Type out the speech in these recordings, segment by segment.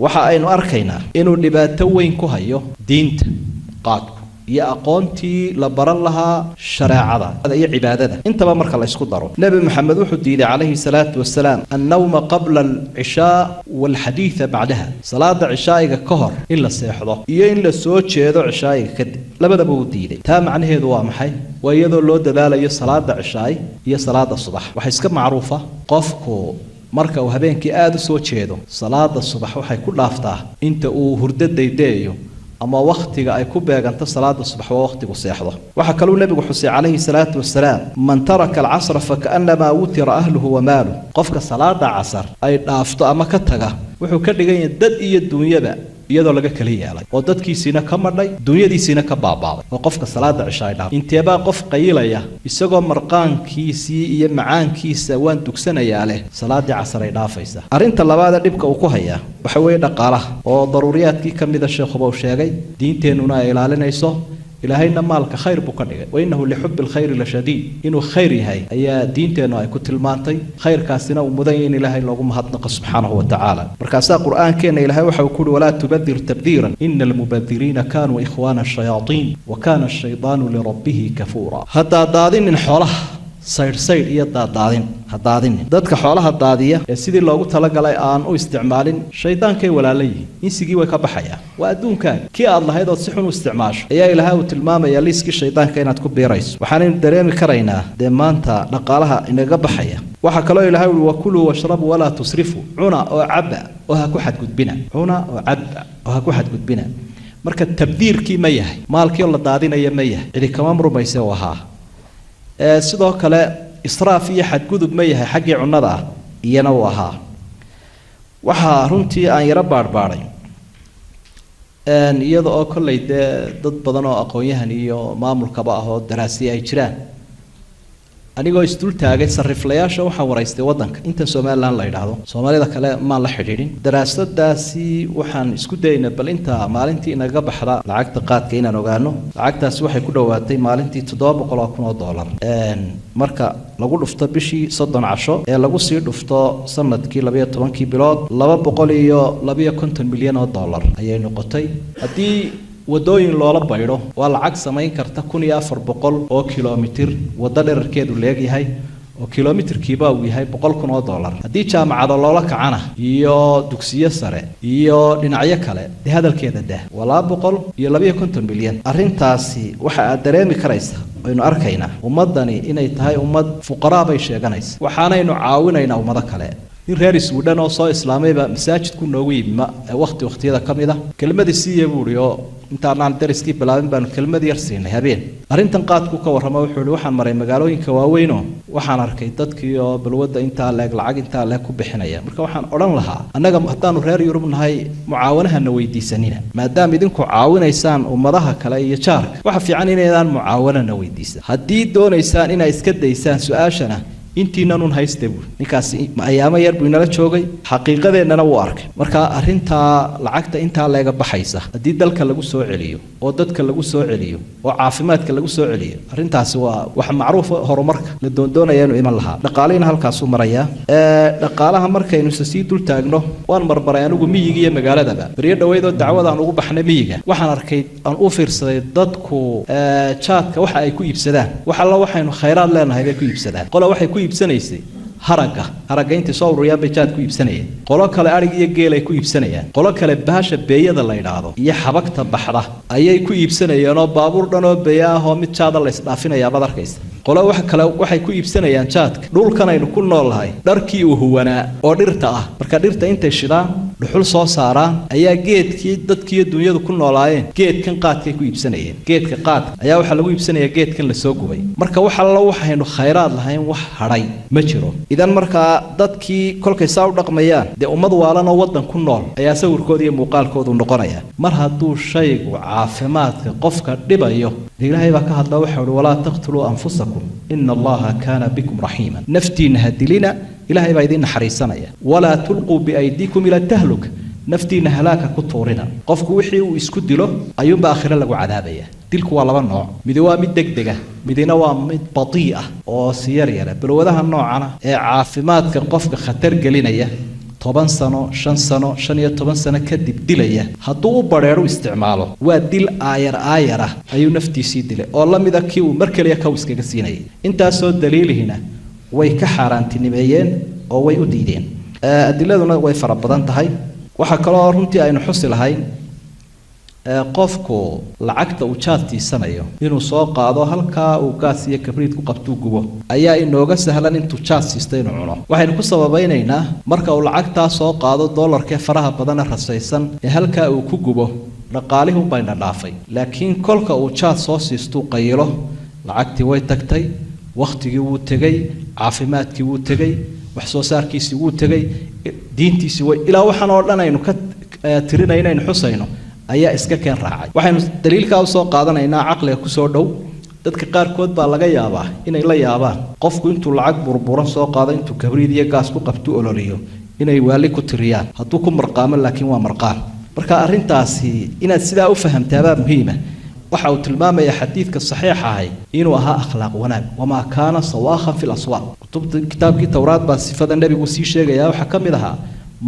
waxa aynu arkaynaa inuu dhibaato weyn ku hayo diinta qaadku iyo aqoontii la baran lahaa shareecada iyo cibaadada intaba marka la isku daro nabi maxamed wuxuu diiday calayhi salaatu wasalaam an-nawma qabla al-ishaa wal-hadith ba'daha salaada cishaa'iga ka hor in la seexdo iyo in la soo jeedo cishaa'iga kadib labadaba uu diiday taa macnaheedu waa maxay waa iyadoo loo dadaalayo salaada cishaa'i iyo salaada subax waxa iska macruufa qofku marka uu habeenkii aad u soo jeedo salaada subax waxay ku dhaaftaa inta uu hurdo daydeeyo ama waqtiga ay ku beeganto salaada subax waa waqtigu seexdo waxa kale uu nabigu xusay calayhi salaatu wasalaam man taraka al-'asr fa ka'annama wutira ahluhu wa maaluhu qofka salaada casar ay dhaafto ama ka taga wuxuu ka dhigan yahay dad iyo dunyada iyadoo laga kala yeelay oo dadkiisina ka madhay dunyadiisina ka baabaaday oo qofka salaada cishaa dhaaf inteeba qof qaylaya isagoo marqaankiisii iyo macaankiisa waan dugsanayaa leh salaadii casar ay dhaafaysa arinta labaad dhibka uu ku haya waxa weeye dhaqaalaha oo daruuriyaadkii kamida sheekhuba uu sheegay diinteenuna ay ilaalinayso ilaahayna maalka khayr buu ka dhigay waynahu lihubbil khayr la shadiid inuu khayr yahay ayaa diinteenu ay ku tilmaantay khayrkaasina uu mudan yahay in ilaahay loogu mahadnaqo subhanahu wa ta'ala markaas quraankeena ilaahay waxa uu ku yiri wala tubadir tabdiran innal mubaddirina kanu ikhwana ash-shayatin wa kana ash-shaytanu li rabbih kafura hatta daadin xoolaha sayr iyo daadin dadka xoolaha daadiya ee sidii loogu talagalay aan u isticmaalin shaytaankay walaalay insigii way ka baxayaan waa adduunka kii aad lahayd oo si xun u isticmaasho ayaa ilaahay uu tilmaamaya liiskii shaytaanka inaad ku beerayso waxaan dareemi karaynaa maanta dhaqaalaha inaga baxaya waxa kale oo ilaahay uu wakulu washrabu wala tusrifu cuna oo cabba oo ha ku xadgudbina marka tabdiirkii ma yahay maalkii la daadinayo ma yahay cidi kama murmayso waha sidoo kale israaf iyo xadgudub ma yahay xaqii cunada iyana uu ahaa waxa runtii aan yara baarbaaray iyada oo kulay dad badan oo aqoon-yahan iyo maamulkaba ah oo daraasiye ay jiraan anigoo isdul taagay sariflayaasha waxa waraystay wadanka inta Soomaaliland la yiraahdo Soomaalida kale ma la xiriirin daraasadaasi waxaan isku daynaa bal inta maalintii inaga baxda lacagta qaadka inaan ogaano lacagtaasi waxay ku dhawaatay maalintii $700,000 marka lagu dhufto bishii 30 casho ee lagu sii dhufto sanadkii 12 bilood $250 milyan ayay noqotay hadii wadooyin loola bayro waa lacag sameyn karta 1400 oo kiiloomitir wada dhererkeedu leeyahay oo kiiloomitirkiiba uu yahay $100,000 hadii jaamacada loola kacana iyo dugsiyo sare iyo dhinacyo kale hadalkeeda wala 150 milyan arintaasi waxa aad dareemi karaysa aynu arkaynaa ummadani inay tahay ummad fuqara bay sheeganaysa waxaanaynu caawinaynaa ummada kale in reer Suudaan oo soo islaamayba masaajidku noogu yimma waqtiyada kamida kelmadiisii buuriyo intaan dariskii bilaabin baan kelmad yar siinay habeen arintan qaadku ka warrama wuxuu waxaan maray magaalooyinka waaweyn oo waxaan arkay dadkii oo balwada inta lacag inta ku bixinaya marka waxaan oran lahaa annaga hadaanu reer Yurub nahay mucaawanahana weydiisanina maadaama idinku caawinaysaan ummadaha kale iyo jaarka waxa fiican inaydaan mucaawanana weydiisan hadii doonaysaan inay iska daysaan su'aashana intiina nun haystay ninkaas ayaama yar buu inala joogay xaqiiqadeennana wuu arkay marka arinta lacagta inta laga baxaysa hadii dalka lagu soo celiyo oo dadka lagu soo celiyo oo caafimaadka lagu soo celiyo arintaasi waa wax macruuf horumarka la doondoonaya inuu iman lahaa dhaqaaleena halkaas uu maraya dhaqaalaha markaynu sii dul taagno waan marbaray anigu miyiga iyo magaaladaba bariyo dhaweedo dacwada aan ugu baxnay miyiga waxaan arkay aan u fiirsaday dadku jaadka waxa ay ku iibsadaan waxa la waxaynu khayraad leenahay bay ku iibsadaan qola waxay ku iibsanaysay haraga inta soo ururiyaan bay jaad ku iibsanayeen qolo kale arig iyo geel ay ku iibsanayaan qolo kale baasha beeyada la yiraahdo iyo xabagta baxda ayay ku iibsanayeen oo baabuur dhan oo beeya ah oo mid jaad la isdhaafinayaa baad arkaysa qolo waxa kale waxay ku iibsanayaan jaadka dhulkan aynu ku noolahay dharkii uu huwanaa oo dhirta ah marka dhirta intay shidaan dhuxul soo saaraan ayaa geedkii dadkii dunyadu ku noolaayeen geedkan qaadkay ku iibsanayeen geedka qaad ayaa waxa lagu iibsanayaa geedkan la soo gubay marka waxa la waxaynu khayraad lahayn wax haray ma jiro idan marka dadkii kolkay saa u dhaqmayaan ummad waalan oo wadan ku nool ayaa sawirkooda iyo muuqaalkoodu noqonaya mar hadduu shaygu caafimaadka qofka dhibayo ilaahay baa ka hadla waxa uu wala taqtulu anfusakum inna allaha kana bikum rahiman naftina hadilina ilaahay baa idin naxariisanaya wala tulqu bi aydikum ila tahluk naftina halaka ku tuurina qofku wixii uu isku dilo ayuu baakhira lagu cadaabaya dilku waa laba nooc mid waa mid degdega midina waa mid batii'a oo siyar balwadaha noocana ee caafimaadka qofka khatar gelinaya toban sano 5 sano 15 sano kadib dilaya hadduu u bareero isticmaalo waa dil aayar ah ayuu naftiisii dilay oo la mid ah kii uu mar kaliya ka iskaga siinayay intaasoo daliilihina way ka xaaraantinimeeyeen oo way u diideen adiladuna way fara badan tahay waxa kale oo runtii aynu xusi lahayn qofku lacagta uu jaadtiisanayo inuu soo qaado halka uu gaas iyo kabriid ku qabto gubo ayaa inooga sahlan intuu jaad siistay inuu cuno waxaynu ku sababaynaynaa marka uu lacagta soo qaado dollarka faraha badan rasaysan ee halka uu ku gubo dhaqaalihu bayna dhaafay laakiin kolka uu jaad soo siisto qaylo lacagtii way tagtay waqtigii wuu tagay caafimaadkii wuu tagay wax soo saarkiisii wuu tagay diintiisii way ilaa waxaan oo dhan aynu ka tirinayno xusayno ayaa iska keen raacay waxaynu daliilka u soo qaadanaynaa aqliga ku soo dhow dadka qaar kood baa laga yaabaa inay la yaabaan qofku intuu lacag burburan soo qaado intuu kabriid iyo gaas ku qabto ololiyo inay waali ku tiriyaan hadduu ku marqaamo laakiin waa marqaan marka arintaasi inaad sidaa u fahamtaabaa muhiima waxa uu tilmaamaya xadiidka saxiix ah inuu ahaa akhlaaq wanaag wama kaana sawaahan fil aswaq kitaabkii tawraad baa sifada nabigu sii sheegaya waxa kamid aha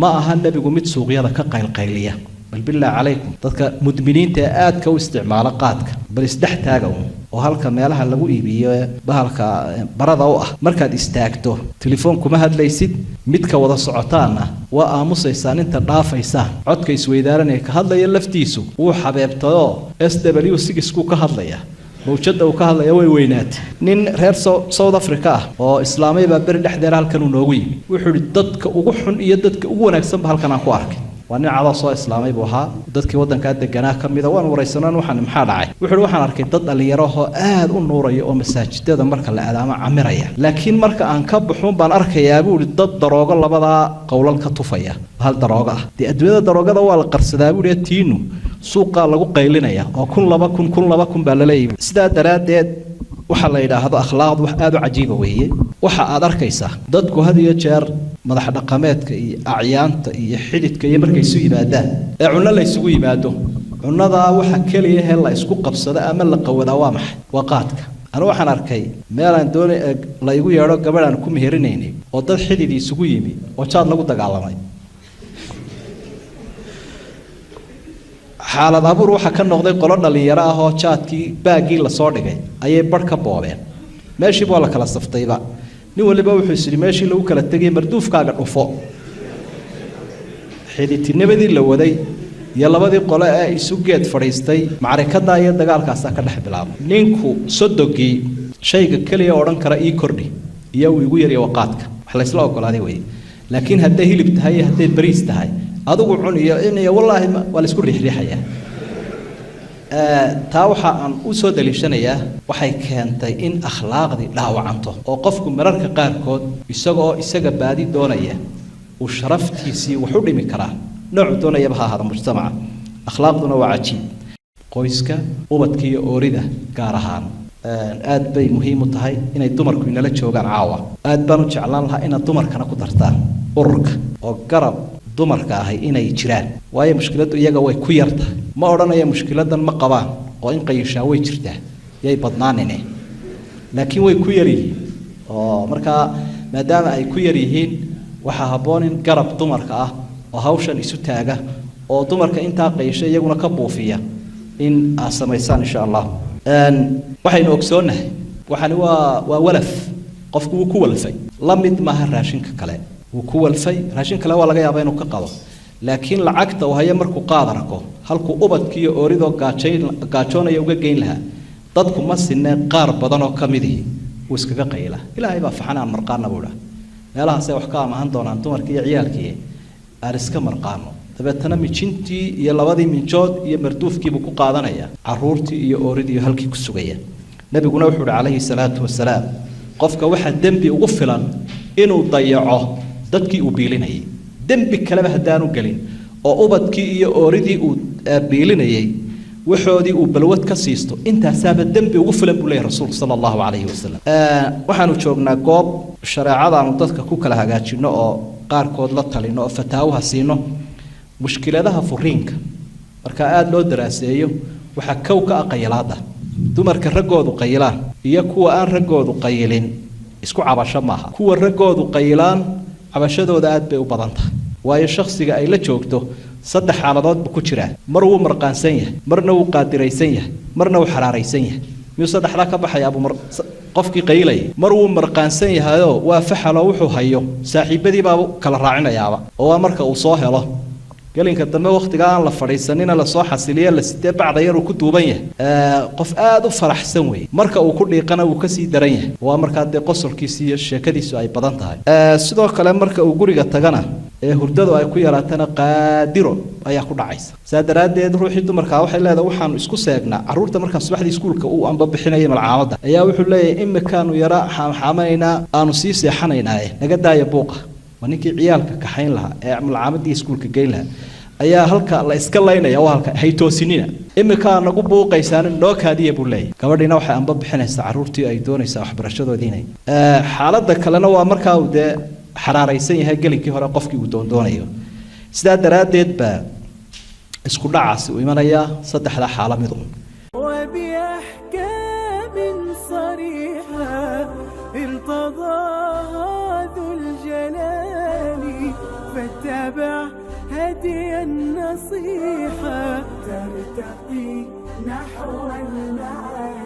ma aha nabigu mid suuqyada ka qaylqayliya bal bilaa calaykum dadka mudminiinta aadka u isticmaala qaadka bal isdhex taaga oo halka meelaha lagu iibiyo bahalka barada u ah markaad istaagto telefoon kuma hadlaysid midka wada socotaana waa aamusaysan inta dhaafaysa codka isweydaaranay ka hadlaya laftiisu uu xabeebtado SW6 ku ka hadlaya mawjada uu ka hadlaya way weynaat nin reer South Africa oo islaamay baa bari dhexdeer halkan uu noogu yimi wuxuu dadka ugu xun iyo dadka ugu wanaagsan halkan aan ku arkay waan cado soo islaamay buu ahaa dadkii wadanka deganaa kamida waan wareysanaan waxaan maxaa dhacay wuxuu waxaan arkay dad dhalinyaro oo aad u nuuraya oo masaajidada marka la aadaamo camiraya laakiin marka aan ka baxoon baan arkayaa buu dad daroogo labada qowlal ka tufaya hal darooga ah adduunyada daroogada waa la qarsadaa buu tiinu suuqa lagu qaylinaya oo kun laba kun baa la leeyahay sida daraadeed waxa la yiraahdo akhlaaq wax aad u cajiib weeye waxa aad arkaysaa dadku had iyo jeer madax dhaqameedka iyo acyaanta iyo xididka iyo markay isu yimaadaan ee cunno la isugu yimaado cunnada waxa kaliya ee la isku qabsado ama la qawada waa maxay waa qaadka ana waxaan arkay meel aan doonay la igu yeero gabadhan ku meherinaynay oo dad xidid isugu yimi oo jaad lagu dagaalamay xaalad abuur waxa ka noqday qolo dhalinyaro ah oo jaadkii baagii la soo dhigay ayay bar ka boobeen meeshii baa la kala saftayba nin waliba wuxuu isri meeshii lagu kala tagay marduufkaaga dhufo xididnimadi la waday iyo labadii qole ee isu geed fadhiistay macrakada iyo dagaalkaas ka dhex bilaabay ninku sodogii shayga kaliya oran kara ii kordhi iyo uu igu yar waqaadka wax la isla ogolaaday way laakiin hadday hilib tahay hadday bariis tahay adigu cuniyo inay wallahi wala isku riixriixaya taa waxa aan u soo daliishanayaa waxay keentay in akhlaaqdi dhaawacanto oo qofku mararka qaar kood isaga baadi doonaya uu sharaftiisii wax u dhimi karaa nooc doonaya hada mujtamaca akhlaaqduna waa cajiib qoyska ubadkiyo oorida gaar ahaan aad bay muhiim u tahay inay dumarku inala joogaan caawa aad baan u jeclaan lahaa in dumarkana ku dartaan ururka oo garab dumarka ahay inay jiraan waayo mushkiladu iyaga way ku yartahay ma oranaya mushkiladan ma qabaan oo in qayishaa way jirtaa yay badnaanine laakiin way ku yar yihiin oo marka maadaama ay ku yar yihiin waxa haboon in garab dumarka ah oo hawshan isu taaga oo dumarka inta qayisha iyaguna ka buufiya in sameeysan insha Allah waxaynu ogsoonahay waxani waa walaf qofku uu ku walfay la mid ma raashinka kale ku walfay raashin kale waa laga yaabaa inuu ka qado laakiin lacagta oo haya markuu qaadarko halku ubadkiyo oorido gaajoonaya uga geyn lahaa dadku ma sinne qaar badan oo kamidii uu iskaga qayla ilaahay baa faxanaan marqaana buuda meelahaas ay wax ka amahan doonaan dumarkii iyo ciyaalkii ariska marqaano dabeetana mijintii iyo labadii minjood iyo marduufkii buu ku qaadanaya caruurtii iyo ooridii halkii ku sugaya nabiguna wuxuu calayhi salaatu wasalaam qofka waxa dambi ugu filan inuu dayaco dadkii uu biilinayay dambi kale hadaanu galin oo ubadkii iyo ooridii uu biilinayay waxoodii uu balwad ka siisto inta saaba dambi ugu filan buu leeyahay rasuulku sallallahu alayhi wasallam waxaanu joognaa goob shariicada aanu dadka ku kala hagaajino oo qaar kood la talino oo fataawaha siino mushkiladaha furiinka marka aad loo daraaseeyo waxa kow ka aqaylaada dumarka ragoodu qaylaan iyo kuwa aan ragoodu qaylin isku cabasho maaha kuwa ragoodu qaylaan cabashadooda aad bay u badan tahay waayo shakhsiga ay la joogto saddex xaaladood buu ku jiraa mar wuu marqaansan yahay marna wuu qaadiraysan yahay marna wuu xaraaraysan yahay miyuu saddexdaa ka baxayaa buu qofkii qaylayay mar wuu marqaansan yahayoo waa faxalo wuxuu hayo saaxiibadii baa kala raacinayaaba oo waa marka uu soo helo gelinka dambe waqtiga aan la fadhiisanina la soo xasiliyo la sidee bacda yar uu ku duuban yahay qof aad u faraxsan weey marka uu ku dhiiqana uu ka sii daran yahay waa marka dee qosolkiisa iyo sheekadiisu ay badan tahay sidoo kale marka uu guriga tagana ee hurdadu ay ku yaraatana qaadiro ayaa ku dhacaysa saadaradeed ruuxii dumarka waxay leedahay waxaan isku seegnaa caruurta marka subaxdii iskuulka uu amba bixinayay malcaamada ayaa wuxuu leeyahay imikaanu yara xamaynaa aanu sii seexanaynaa naga daaya buuqa waninkii ciyaalka kaxayn lahaa ee malcaamadii iskuulka geyn lahaa ayaa halka la iska laynaya waa halka hay toosinina imika nagu buuqaysaan noo kaadiya buu leeyahay gabadhiina waxay amba bixinaysaa caruurtii ay doonaysaa waxbarashadoodiina xaaladda kalena waa markaa uu dee xaraaraysan yahay gelinkii hore qofkii uu doonayo sidaa daraaddeed baa isku dhacaasi uu imanayaa saddexdaa xaalo mid un فاتبع هدي النصيحة ترتقي نحو المعالي